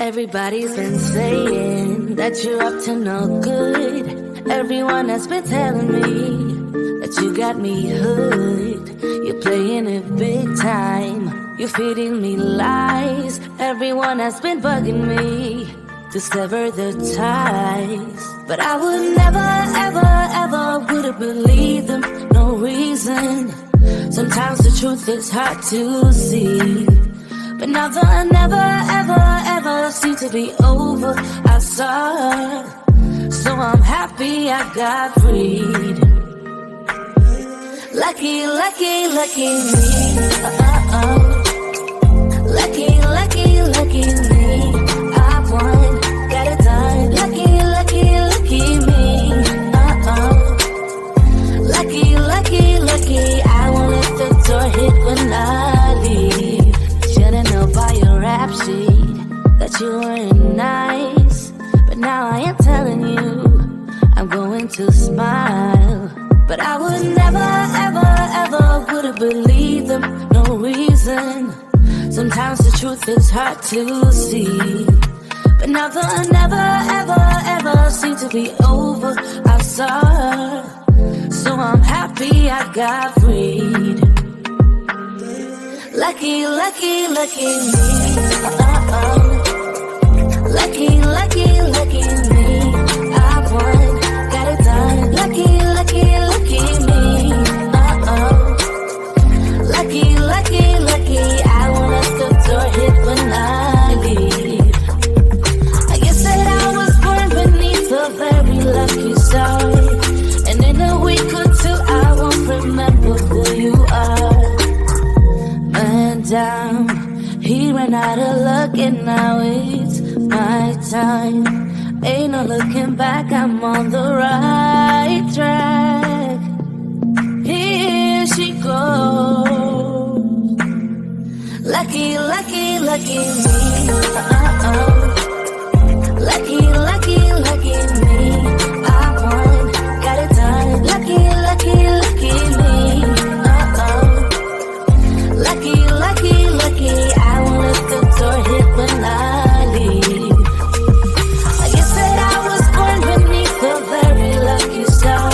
Everybody's been saying that you're up to no good. Everyone has been telling me that you got me hooked. You're playing it big time. You're feeding me lies. Everyone has been bugging me to sever the ties. But I would never, ever, ever would have believed them. No reason. Sometimes the truth is hard to see. But now the never, ever, ever seemed to be over. I saw, so I'm happy I got freed. Lucky, lucky, lucky me. Lucky, lucky, lucky me. I won, got it done. Lucky, lucky, lucky me. Lucky, lucky, lucky. I won't let the door hit when I leave. Should've known by your rap sheet that you weren't nice. But now I am telling you, I'm going to smile. But I would never, ever, ever would have believed them. No reason. Sometimes the truth is hard to see. But now the never, ever, ever seemed to be over. I saw, so I'm happy I got freed. Lucky, lucky, lucky me. Lucky, lucky, lucky me. I won, got it done. Lucky, lucky, lucky me. Lucky, lucky, lucky. I won't let the door hit when I leave. I guess that I was born beneath a very lucky star. And in a week or two I won't remember who you are. Man down, he ran out of luck and now it's my time. Ain't no looking back, I'm on the right track. Here she goes. Lucky, lucky, lucky me. Lucky, lucky, lucky me. I won, got it done. Lucky, lucky, lucky me. Lucky, lucky, lucky. I won't let the door hit when I leave. I guess that I was born beneath a very lucky star.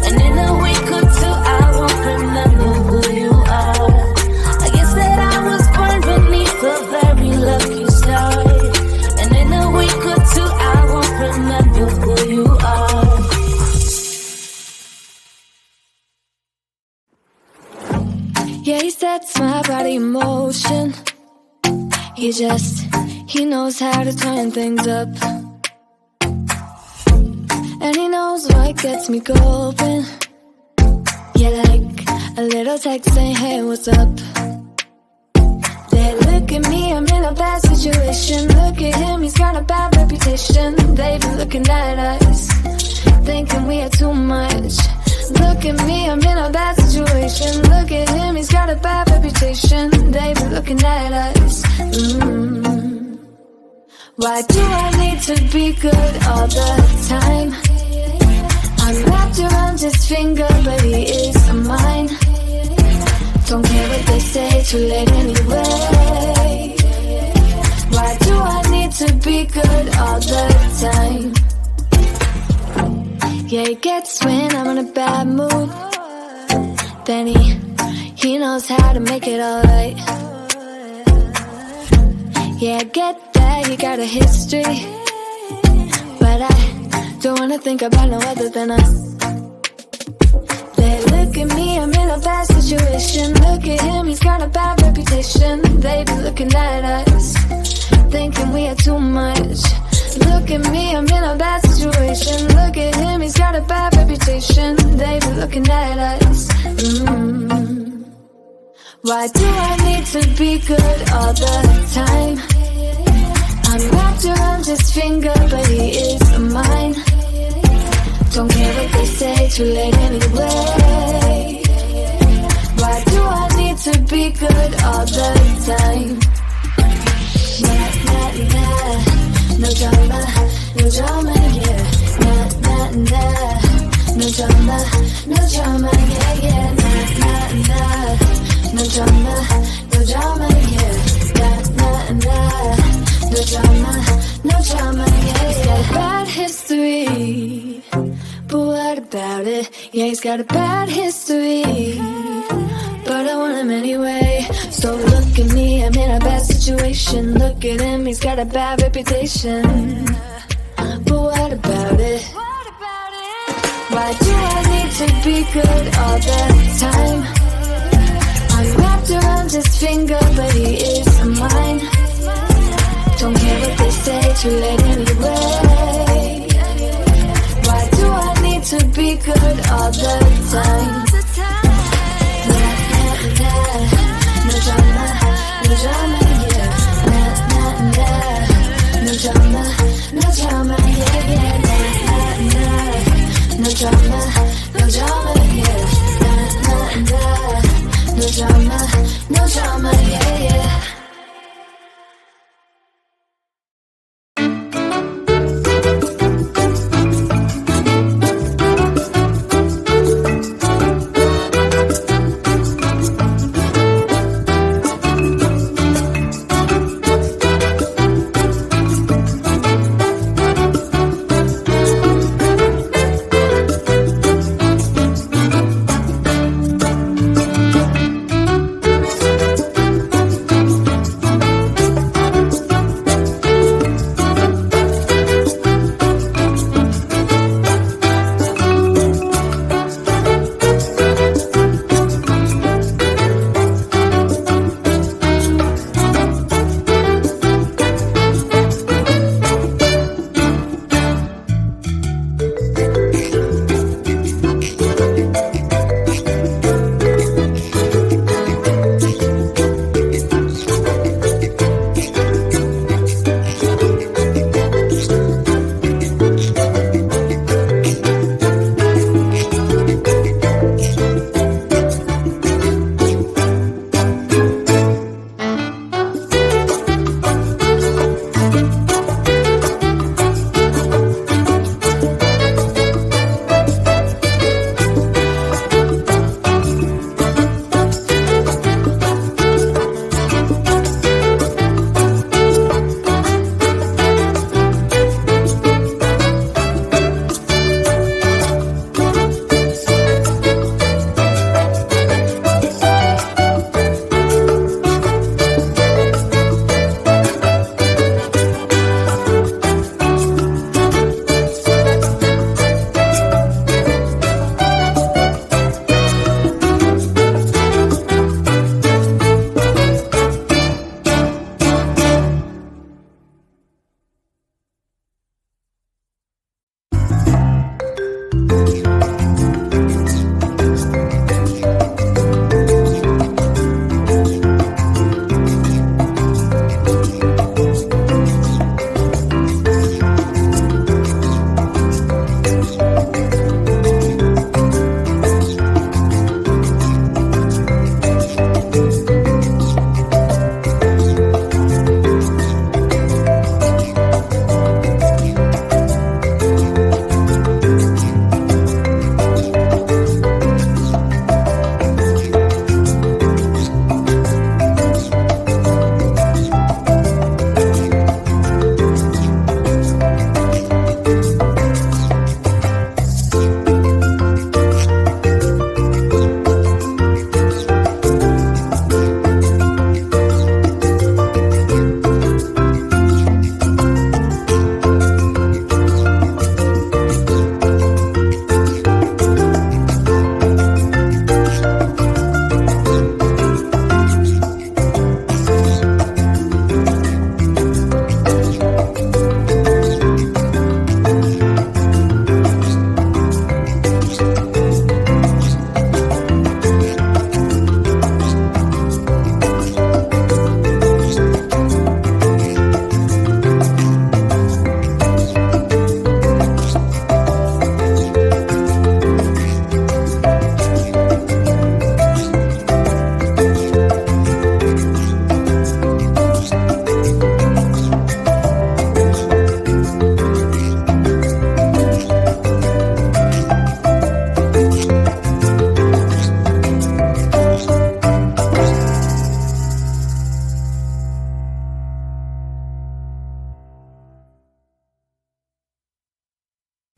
And in a week or two I won't remember who you are. I guess that I was born beneath a very lucky star. And in a week or two I won't remember who you are. Yeah, he sets my body in motion. He knows how to turn things up. And he knows what gets me going. Yeah, like a little text saying, hey, what's up? They look at me, I'm in a bad situation. Look at him, he's got a bad reputation. They've been looking at us, thinking we are too much. Look at me, I'm in a bad situation. Look at him, he's got a bad reputation. They've been looking at us. Why do I need to be good all the time? I'm wrapped around his finger, but he is mine. Don't care what they say, too late anyway. Why do I need to be good all the time? Yeah, he gets when I'm in a bad mood. Then he knows how to make it alright. Yeah, I get that he got a history, but I don't wanna think about no other than us. They look at me, I'm in a bad situation. Look at him, he's got a bad reputation. They be looking at us, thinking we are too much. Look at me, I'm in a bad situation. Look at him, he's got a bad reputation. They be looking at us. Why do I need to be good all the time? I'm wrapped around his finger, but he is mine. Don't care what they say, too late anyway. Why do I need to be good all the time? Nah, nah, nah. No drama, no drama, yeah. Nah, nah, nah. No drama, no drama, yeah, yeah. Nah, nah, nah. No drama, no drama, yeah. Nah, nah, nah. no drama, no drama, yeah. He's got a bad history, but what about it? Yeah, he's got a bad history, but I want him anyway. So look at me, I'm in a bad situation. Look at him, he's got a bad reputation, but what about it? Why do I need to be good all the time? I'm wrapped around his finger, but he is mine. Don't care what they say, too late anyway. Why do I need to be good all the time? Nah, nah, nah. No drama, no drama, yeah. Nah, nah, nah. No drama, no drama, yeah, yeah. Nah, nah, nah. No drama, no drama, yeah. Nah, nah, nah. No drama, no drama, yeah, yeah.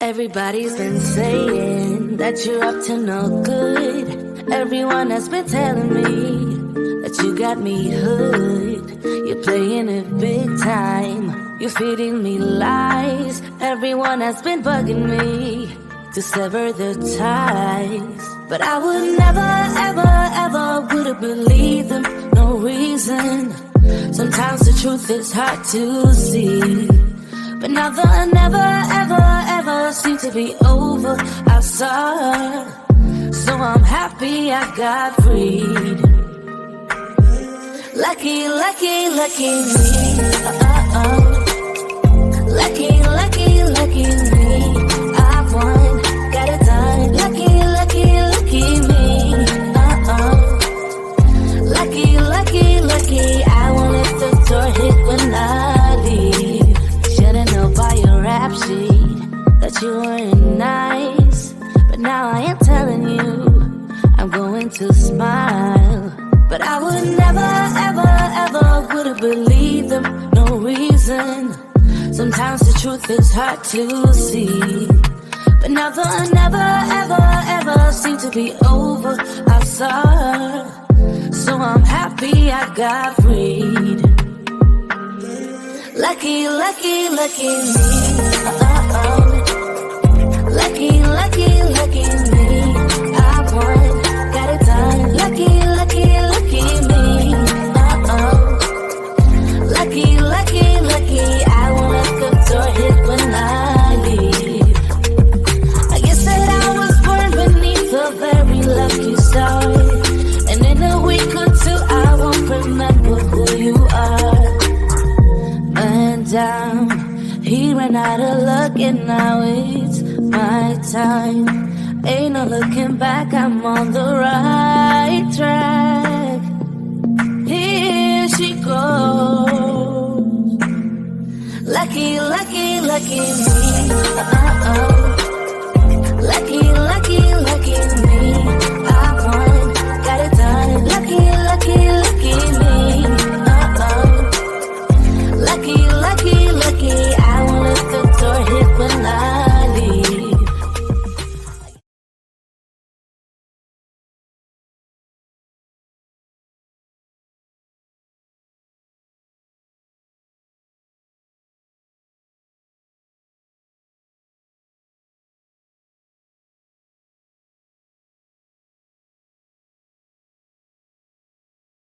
Everybody's been saying that you're up to no good. Everyone has been telling me that you got me hooked. You're playing it big time. You're feeding me lies. Everyone has been bugging me to sever the ties. But I would never, ever, ever would have believed them. No reason. Sometimes the truth is hard to see. But now the never, ever, ever seemed to be over. I saw her, so I'm happy I got freed. Lucky, lucky, lucky me. Lucky, lucky, lucky me. I won, got it done. Lucky, lucky, lucky me. Lucky, lucky, lucky. I won't let the door hit when I leave. Should've known by your rap sheet that you weren't nice. But now I am telling you, I'm going to smile. But I would never, ever, ever would have believed them. No reason. Sometimes the truth is hard to see. But now the never, ever, ever seemed to be over. I saw her, so I'm happy I got freed. Lucky, lucky, lucky me. Lucky, lucky, lucky me. I won, got it done. Lucky, lucky, lucky me. Lucky, lucky, lucky. I won't let the door hit when I leave. I guess that I was born beneath a very lucky star. And in a week or two I won't remember who you are. And he ran out of luck and now it's my time. Ain't no looking back, I'm on the right track. Here she goes. Lucky, lucky, lucky me.